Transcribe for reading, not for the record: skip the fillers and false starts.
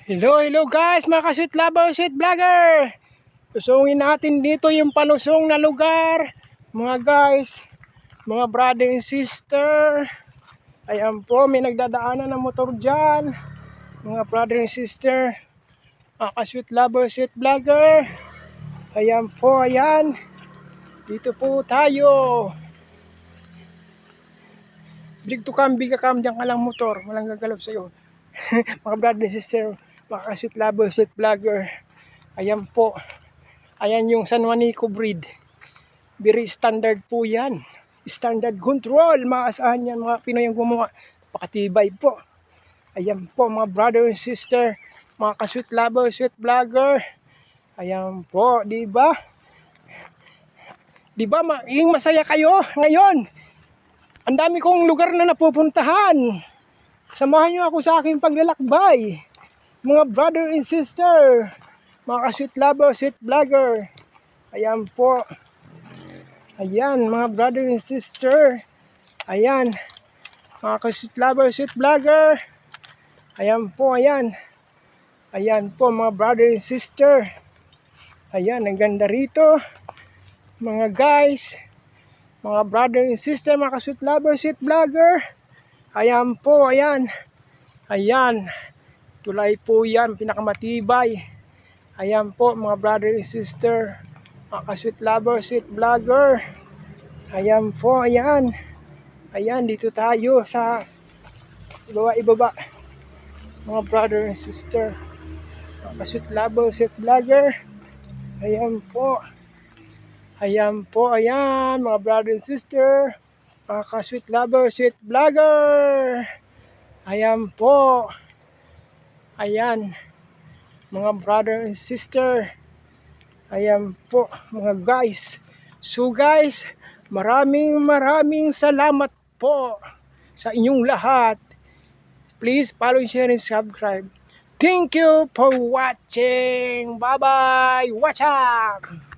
Hello guys, mga ka-sweet lover, sweet vlogger. Lusungin natin dito yung palusong na lugar. Mga guys, mga brother and sister. Ayan po, may nagdadaanan ng motor dyan. Mga brother and sister, mga ka-sweet lover, sweet vlogger. Ayan po, ayan. Dito po tayo. Big to come, big dyan ka lang motor. Walang gagalap sa'yo. Mga brother and sister, mga ka-sweet lover, sweet vlogger. Ayan po. Ayan yung San Juanico breed. Very standard po yan. Standard control. Maasahan yan mga Pinoy ang gumawa. Pakatibay po. Ayan po mga brother and sister. Mga ka-sweet lover, sweet vlogger. Ayan po. Diba? Diba masaya kayo ngayon? Ang dami kong lugar na napupuntahan. Samahan nyo ako sa aking paglalakbay. Mga brother and sister. Mga ka-sweet lover, sweet vlogger. Ayan po. Ayan, mga brother and sister. Ayan. Mga ka-sweet lover, sweet vlogger. Ayan po, ayan. Ayan po, mga brother and sister. Ayan, ang ganda rito. Mga guys. Mga brother and sister, mga ka-sweet lover, sweet vlogger. Ayan po, ayan. Ayan. Tulay po yan, pinakamatibay. Ayan po mga brother and sister, mga ka-sweet lover, sweet vlogger. Ayan po, ayan. Ayan, dito tayo sa ibaba. Mga brother and sister, mga ka-sweet lover, sweet vlogger. Ayan po. Ayan po, ayan. Mga brother and sister, mga ka-sweet lover, sweet vlogger. Ayan po. Ayan. Mga brother and sister. Ayan po mga guys. So guys, maraming salamat po sa inyong lahat. Please follow, share, and subscribe. Thank you for watching. Bye bye. Watch out.